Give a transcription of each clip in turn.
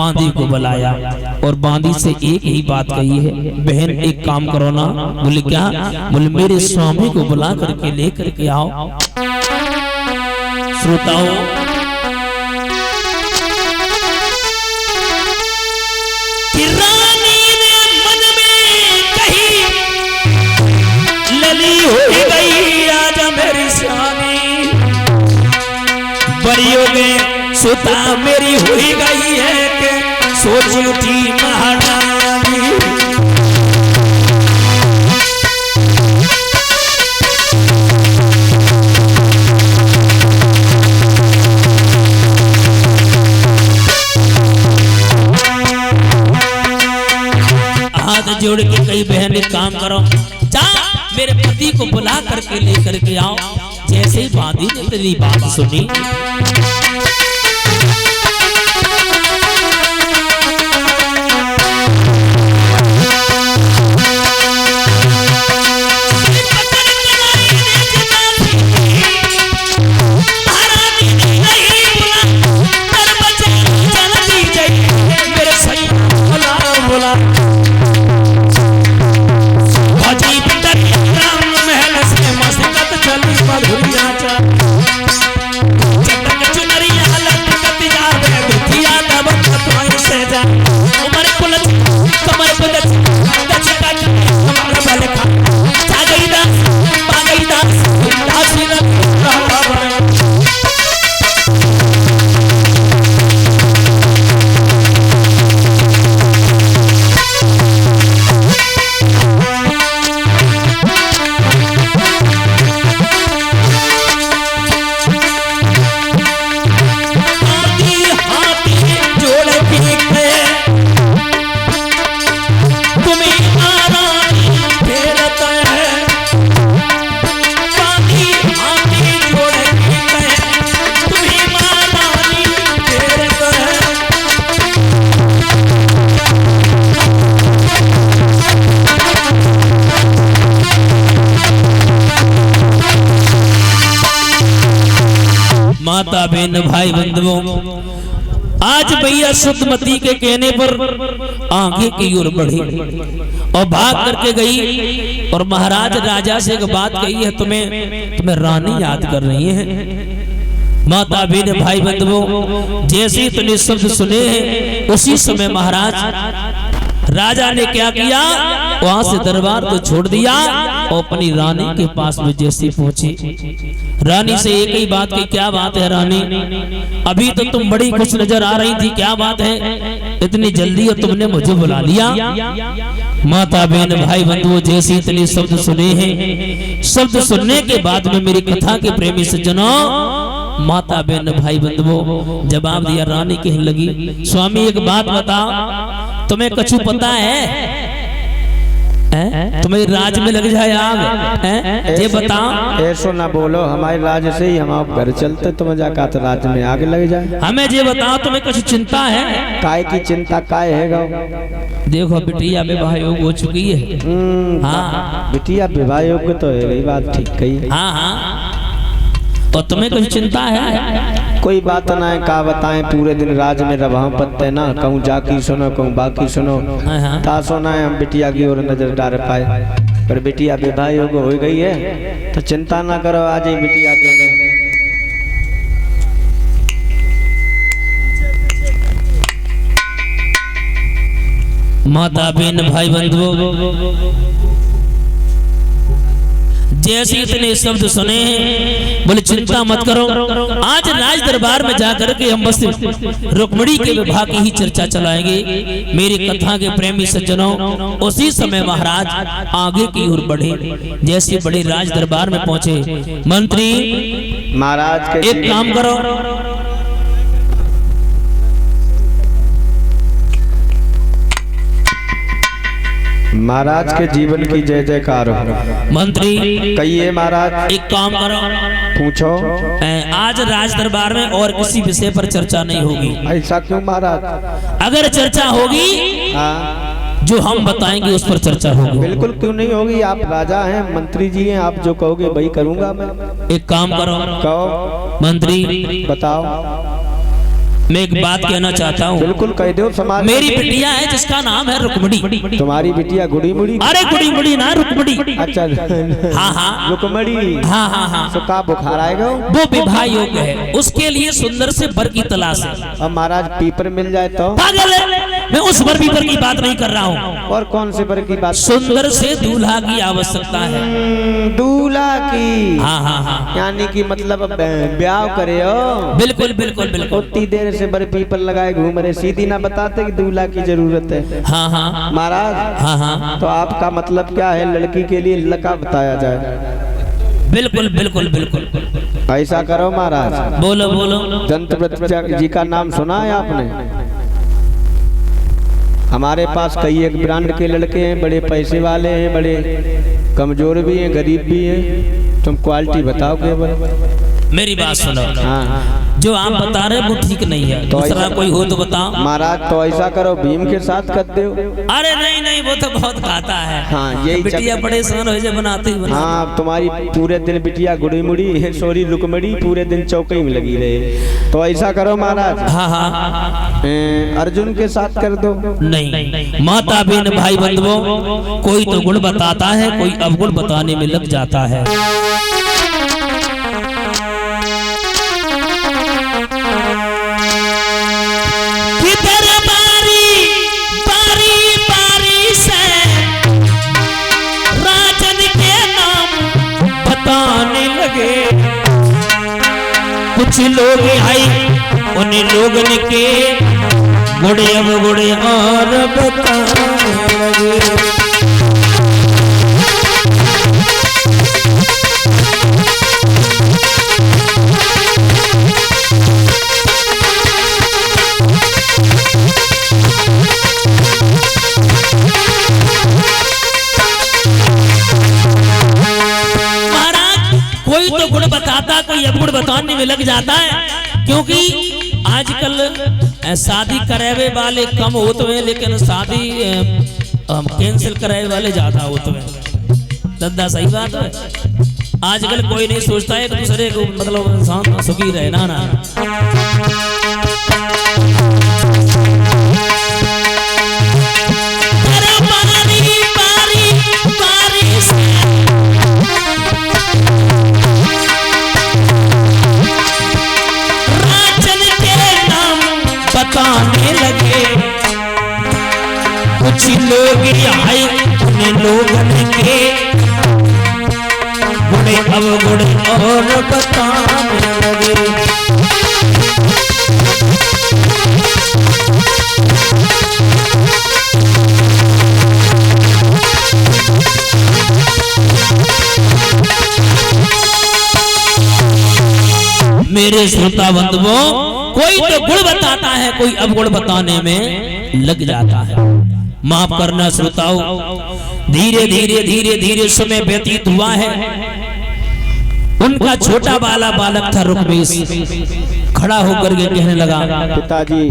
बांदी को बुलाया और बांदी से एक ही बात कही है, बहन एक काम करो ना। बोले क्या? बोले मेरे स्वामी को बुला करके लेकर के आओ। श्रोताओ, कि रानी ने मन में कही, लली हो गई आज मेरी स्वामी, बड़ी हो गए सुता मेरी हुई गई है कि सोच उठी महारानी। हाथ जोड़ के कई बहन एक काम करो, जा मेरे पति को बुला करके लेकर के आओ। जैसे बांदी ने तेरी बात सुनी, माता बहन भाई बंधुओं, आज भैया सुतमती के कहने पर आगे की ओर बढ़ी और भाग करके गई और महाराज राजा से एक बात कही है, तुम्हें रानी याद कर रही है। माता बहन भाई बंधुओं, जैसे इतने शब्द सुने हैं उसी समय महाराज राजा ने क्या किया, वहां से दरबार को छोड़ दिया और अपनी रानी के पास में जैसे पहुंची, रानी से एक ही बात की, क्या बात है रानी, अभी तो तुम बड़ी खुश नजर आ रही थी, क्या बात है इतनी जल्दी और तुमने मुझे बुला लिया। माता बहन भाई बंधुओं, जैसे इतने शब्द सुने हैं, शब्द सुनने के बाद में मेरी कथा के प्रेमी सज्जनों, माता बहन भाई बंधुओं जवाब दिया। रानी कहने लगी, स्वामी एक बात बताओ, तुम्हें कछु पता है? तुम्हें राज में लग जाए आग? ये बताओ। ऐसा ना बोलो, हमारे राज से ही हम आप घर चलते, तुम्हें जाकर तो राज में आग लग जाए। हमें ये बताओ, तुम्हें कुछ चिंता है? काय की चिंता काय है? देखो बिटिया विवाह योग हो चुकी है। हाँ, बिटिया विवाह योग तो है, यही बात ठीक कही। हाँ हाँ, और तुम्हें कुछ चिंता है? कोई बात ना है, का बताएं, पूरे दिन राज में रहा पत्ते ना, कहूँ जाकी सुनो कहूँ बाकी सुनो, ता सोना है हम बिटिया की ओर नजर डाल पाए, पर बिटिया विवाह योग हो गई है तो चिंता ना करो, आज ही बिटिया के लिए। माता बहन भाई बंधुओं, जैसे इतने शब्द सुने हैं, बोले चिंता मत करो, आज राज दरबार में जाकर के हम बस रुक्मिणी के विवाह की ही चर्चा चलाएंगे। मेरी कथा के प्रेमी सज्जनों, उसी समय महाराज आगे की ओर बढ़े। जैसे बड़े राज दरबार में पहुंचे, मंत्री महाराज के एक काम करो, महाराज के जीवन की जय जयकार हो। मंत्री कहिए महाराज। एक काम करो, पूछो। आज राज दरबार में और किसी विषय पर चर्चा नहीं होगी। ऐसा क्यों महाराज? अगर चर्चा होगी, जो हम बताएंगे उस पर चर्चा होगी। बिल्कुल क्यों नहीं होगी, आप राजा हैं, मंत्री जी हैं, आप जो कहोगे वही करूंगा मैं। एक काम करो, कहो मंत्री बताओ। मैं एक बात कहना चाहता हूँ। बिल्कुल कह दो। समाज मेरी बिटिया है जिसका नाम है रुक्मणी। तुम्हारी बिटिया गुड़ी मुड़ी? अरे गुड़ी मुड़ी ना, रुक्मणी। अच्छा हाँ हाँ रुक्मणी। हाँ हाँ हाँ। तो का बुखार आएगा? वो विवाह योग्य है, उसके लिए सुंदर से वर की तलाश है। अब महाराज पीपर मिल जाए तो? पागल है, मैं उस वर पीपर की बात नहीं कर रहा हूँ। और कौन से वर की बात? सुंदर से दूल्हा की आवश्यकता है। दूल्हा की? हाँ हाँ हाँ। यानी कि मतलब ब्याह करे हो? बिल्कुल बिल्कुल बिल्कुल। उतनी देर से वर पीपर लगाए घूम रहे, सीधी ना बताते कि दूल्हा की जरूरत है। हाँ हाँ महाराज। हाँ हाँ। तो आपका मतलब क्या है, लड़की के लिए लड़का बताया जाए? बिल्कुल बिल्कुल बिल्कुल। ऐसा करो महाराज। बोलो बोलो। दंतवृत्त जी का नाम सुना है आपने? हमारे पास कई एक ब्रांड के लड़के हैं, बड़े पैसे वाले हैं, बड़े कमजोर भी हैं, गरीब भी हैं। तुम क्वालिटी बताओ केवल। मेरी बात सुनो। हाँ। जो आप बता रहे वो ठीक नहीं है, तो दूसरा कोई हो तो बताओ। महाराज तो ऐसा करो, भीम के साथ कर दो। अरे नहीं नहीं, वो तो बहुत खाता है। हाँ यही बिटिया बड़े सन हो जाए बनाते ही। हाँ तुम्हारी पूरे दिन बिटिया गुड़ी मुड़ी सॉरी रुकमड़ी पूरे दिन चौकी में लगी रहे। तो ऐसा करो महाराज। हाँ हाँ। अर्जुन के साथ कर दो। नहीं, माता बहन भाई बंधुओं, कोई तो गुण बताता है, कोई अवगुण बताने में लग जाता है। कुछ लोग आई उन लोगन के गुड़े अब गुड़े और बताने लगे। कोई तो गुण बताता, कोई अवगुण बताने में लग जाता है, क्योंकि आजकल शादी करावे वाले कम होते हैं, लेकिन शादी कैंसिल करावे वाले ज्यादा होते हैं। दद्दा सही बात है। आजकल कोई नहीं सोचता है एक दूसरे को, मतलब इंसान सुखी रहे ना। बताने लगे कुछ लोग आए उन लोगन के गुणे अवगुण और बताने लगे। मेरे श्रोता बंधुओं, कोई तो गुण बताता है, कोई अवगुण बताने में लग जाता है। माफ करना श्रोताओं, धीरे धीरे धीरे धीरे समय व्यतीत हुआ है। उनका छोटा वाला बालक था रुक्मेश, खड़ा होकर के कहने लगा, पिताजी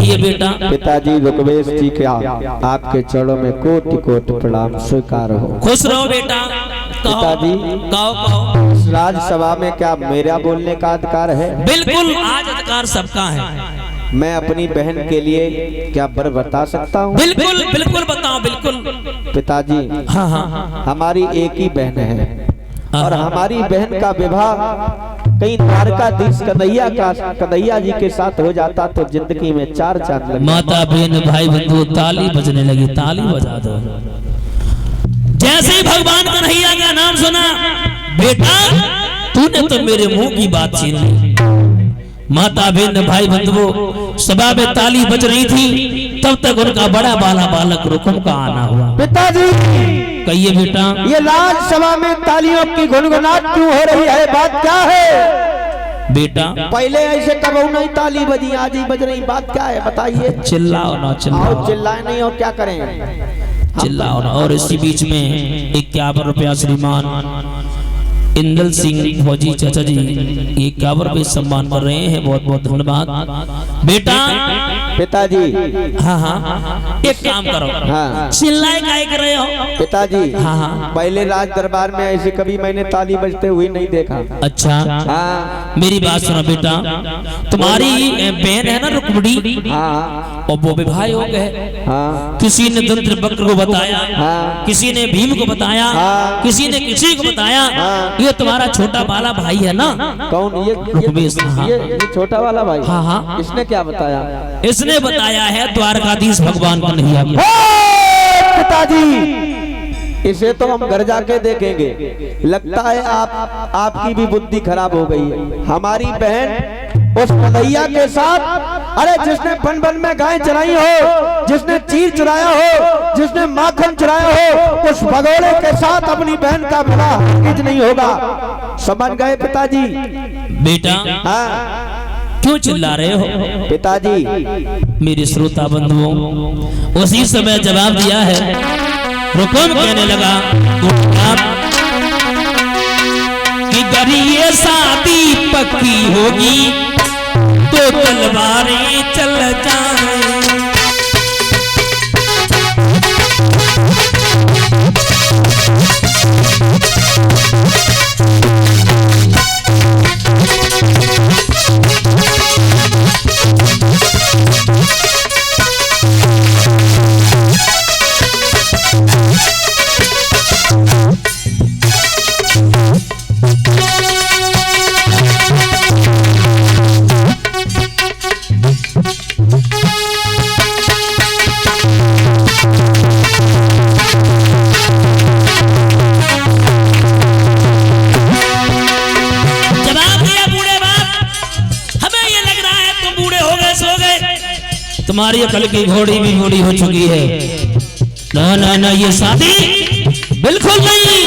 ये बेटा। पिताजी रुक्मेश जी क्या आपके चरणों में कोटि कोटि प्रणाम स्वीकार हो। खुश रहो बेटा। पिताजी कहो कहो। राजसभा में क्या मेरा बोलने का अधिकार है? बिल्कुल, आज अधिकार सबका है। मैं अपनी बहन के लिए क्या वर बता सकता हूँ? बिल्कुल बिल्कुल बताओ। बिल्कुल पिताजी। हाँ हाँ। हमारी एक ही बहन है और हमारी बहन का विवाह कहीं द्वारकाधीश कन्हैया जी के साथ हो जाता तो जिंदगी में चार चांद लग। माता बहन भाई बंधु ताली बजने लगी, ताली बजा दो। जैसे ही भगवान कन्हैया का नाम सुना, बेटा तूने तो मेरे मुंह की बात छीन ली। माता बहन भाई बंधुओं, सभा में ताली बज रही थी, तब तक उनका बड़ा बाला बालक रुकुम का आना हुआ। पिताजी कहिए बेटा। ये राजसभा में तालियों की गुनगुनाहट क्यों हो रही है? बात क्या है? बेटा पहले ऐसे कबू नहीं ताली बजी, आज ही बज रही, बात क्या है बताइए? चिल्लाओ ना, चिल्लाओ। चिल्लाए नहीं और क्या करें? चिल्लाओ ना। और इसी बीच में 51 रुपया श्रीमान इंदल सिंह फौजी चाचा जी 51 रुपये सम्मान कर रहे हैं, बहुत बहुत धन्यवाद। बेटा पिताजी। हाँ हाँ, एक काम करो। हाँ। चिल्लाए काहे कर रहे हो पिताजी। हाँ हाँ, पहले राज दरबार में ऐसे कभी मैंने ताली बजते हुए नहीं देखा। अच्छा हाँ। मेरी बात सुनो बेटा, तुम्हारी बहन है ना रुक्मिणी, हाँ। और वो विवाह हो गए। हाँ। किसी ने दंत्र वक्र को बताया, हाँ। किसी ने भीम को बताया, हाँ। किसी ने किसी को बताया। हाँ। ये तुम्हारा छोटा वाला भाई है ना? कौन? ये छोटा वाला भाई। हाँ हाँ। इसने क्या बताया? इसने बताया है द्वारकाधीश भगवान को नहीं आया। पिताजी, इसे तो हम घर जाके देखेंगे। लगता है आपकी भी बुद्धि खराब हो गई है। हमारी बहन उस कन्हैया के साथ, अरे जिसने बन बन में गाय चराई हो, जिसने चीर चुराया हो, जिसने माखन चुराया हो, उस भगोड़े के साथ अपनी बहन का भला हरगिज नहीं होगा। समझ गए पिताजी? बेटा हाँ। क्यों चिल्ला रहे हो? पिताजी, मेरे श्रोता बंधुओं, उसी समय जवाब दिया है। रुकम कहने लगा कि अगर ये शादी पक्की होगी तो तलवारें चल जाएं। तुम्हारी अकल की घोड़ी भी बूढ़ी हो चुकी है। ना ना ना, ये शादी बिल्कुल नहीं।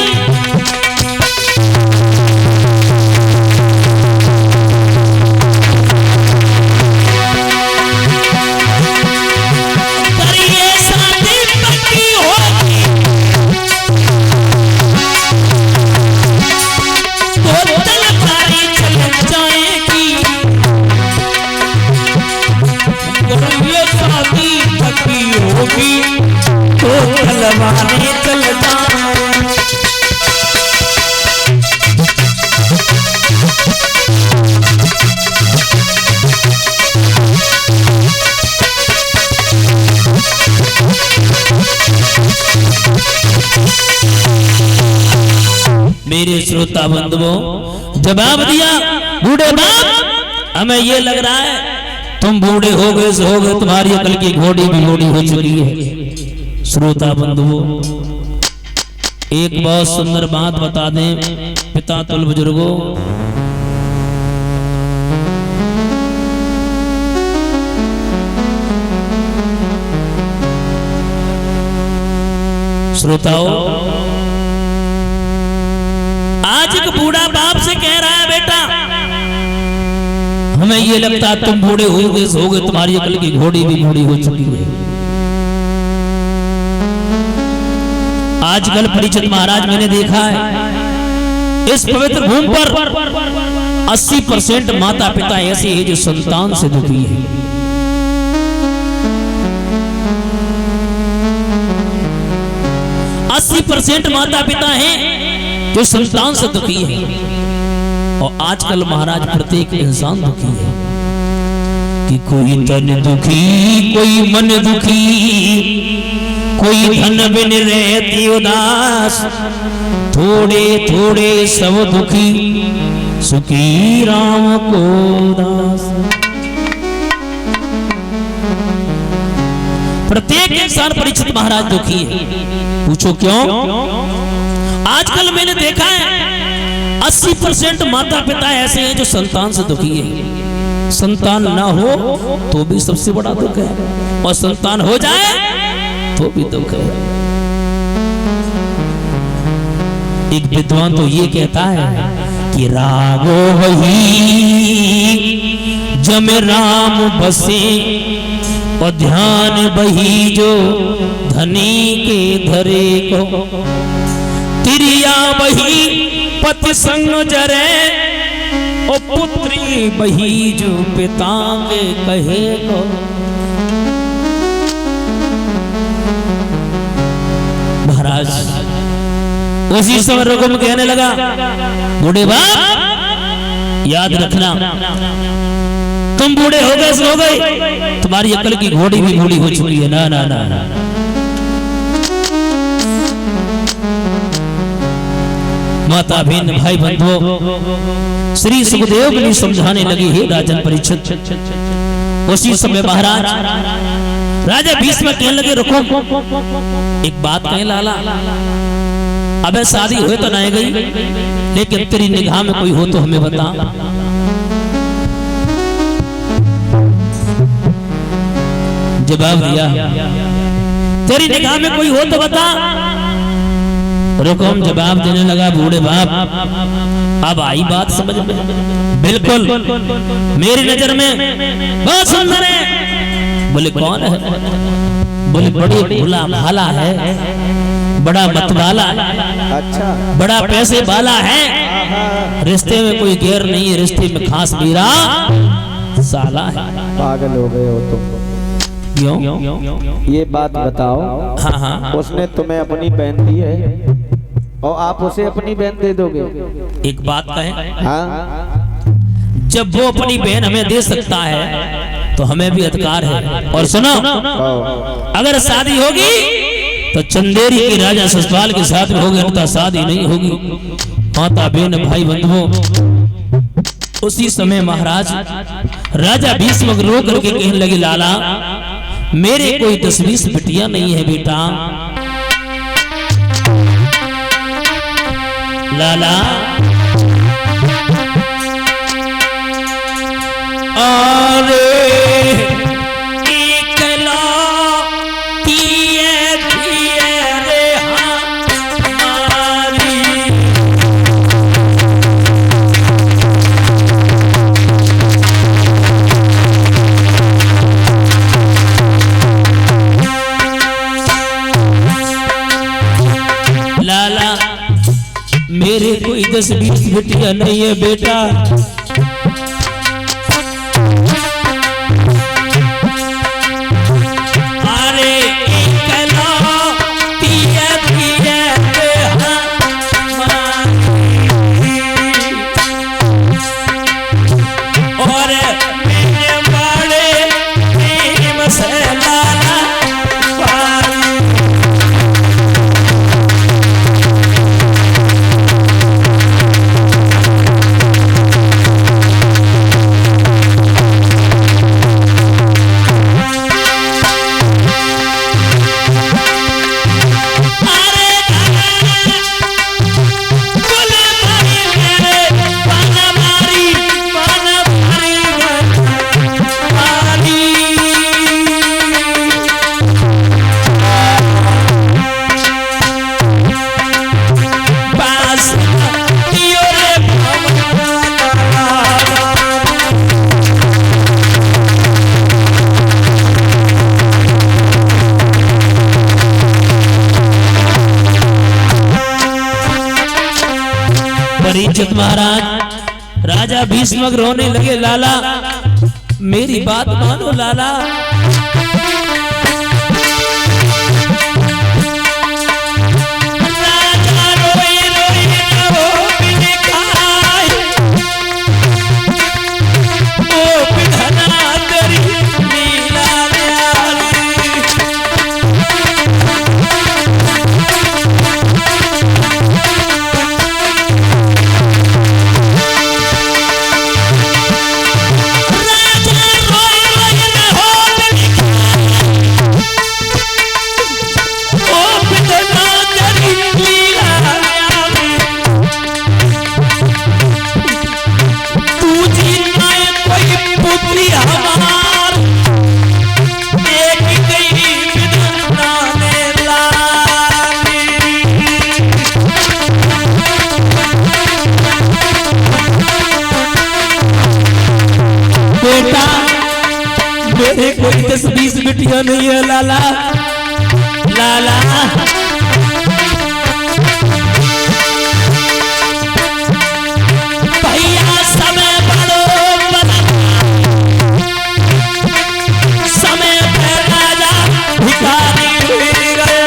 मेरे श्रोता बंधुओं, जवाब दिया बूढ़े बाप, हमें ये लग रहा है तुम बूढ़े हो गए से हो गए, तुम्हारी अकल की घोड़ी भी बूढ़ी हो चुकी है। श्रोता बंधुओं, एक बहुत सुंदर बात बता दें पिता तुल बुजुर्गों। श्रोताओ, आज एक बूढ़ा बाप से कह रहा है बेटा, हमें ये लगता है तुम बूढ़े हो गए, तुम्हारी अकल की घोड़ी भी बूढ़ी हो चुकी है। आजकल परिचित महाराज मैंने देखा है इस पवित्र भूमि पर 80% माता पिता ऐसे हैं जो संतान से दुखी है। माता पिता हैं जो संतान से दुखी है। और आजकल महाराज प्रत्येक इंसान दुखी है कि कोई तन दुखी, कोई मन दुखी, कोई धन बिन रहती उदास, थोड़े थोड़े सब दुखी, सुखी राम को दास। प्रत्येक इंसान परिचित महाराज दुखी है। पूछो क्यों? आजकल मैंने देखा है 80% माता पिता ऐसे हैं जो संतान से दुखी है। संतान ना हो तो भी सबसे बड़ा दुख है, और संतान हो जाए तो भी दुख है। एक विद्वान तो ये कहता है कि रागो वही जम राम बसे, और ध्यान बही जो धनी के धरे को, तिरिया बही पति संग जरे, और पुत्री बही जो पिता के कहे को। उसी समय रुकुम कहने लगा, बूढ़े बाप याद रखना, तुम बूढ़े हो गए, तुम्हारी अकल की घोड़ी भी बूढ़ी हो चुकी है। ना ना ना, ना। माता बहन भाई बंधुओं, श्री सुखदेव ने समझाने लगी, हे राजन परीक्षित। उसी समय महाराज राजा भीष्म कहने लगे, रुको, एक बात कहें लाला, अबे शादी हुए तो नहीं गई, लेकिन तेरी निगाह में कोई हो तो हमें बता। जवाब दिया, तेरी निगाह में कोई हो तो बता। रुकुम जवाब देने लगा, बूढ़े बाप अब आई बात समझ में। बिल्कुल मेरी नजर में बहुत सुंदर है। बोले कौन है? बोले बड़ी भोला भाला है, बड़ा मतवाला, अच्छा, बड़ा पैसे वाला है, रिश्ते में कोई गैर नहीं है, रिश्ते में खास मेरा साला है। पागल हो गए हो तुम। क्यों? ये बात बताओ, हाँ हाँ, उसने तुम्हें अपनी बहन दी है और आप उसे अपनी बहन दे दोगे? एक बात कहें, हाँ, जब वो अपनी बहन हमें दे सकता है तो हमें भी अधिकार है। और सुनो, अगर शादी होगी तो चंदेरी के राजा ससपाल के साथ में होगी, अन्यथा शादी नहीं होगी। माता बहन भाई बंधुओं, उसी समय महाराज राजा भीष्म रो करके कहने लगे, लाला मेरे कोई 10-20 बिटिया नहीं है बेटा। लाला अरे मेरे कोई 10-20 बिटिया नहीं है बेटा। अरे और मेरे बड़े प्रेम से लाला परीक्षित महाराज राजा भीष्म रोने लगे, लाला मेरी बात मानो लाला। मेरे कोई 10-20 बिटिया नहीं है लाला। लाला भैया समय बड़ो समय पे राजा भिखारी मिल गए।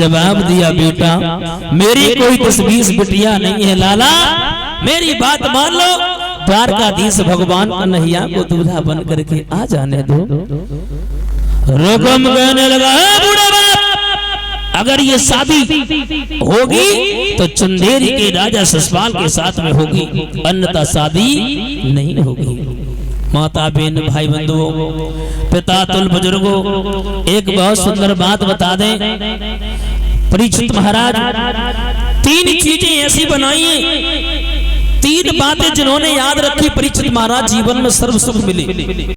जवाब दिया, बेटा मेरी कोई 10-20 बिटिया नहीं है लाला, मेरी बात मान लो, द्वारकाधीश भगवान कन्हैया को दूल्हा बन करके आ जाने दो। रुकम कहने लगा, बूढ़ा बाप, अगर ये शादी होगी तो चंदेरी के राजा ससपाल के साथ में होगी, अन्यथा शादी नहीं होगी। माता बहन भाई बंधुओं पिता तुल बुजुर्गों, एक बहुत सुंदर बात बता दें, परीक्षित महाराज 3 चीजें ऐसी बनाई, 3 बातें जिन्होंने याद रखी, परीक्षित महाराज जीवन में सर्व सुख मिले।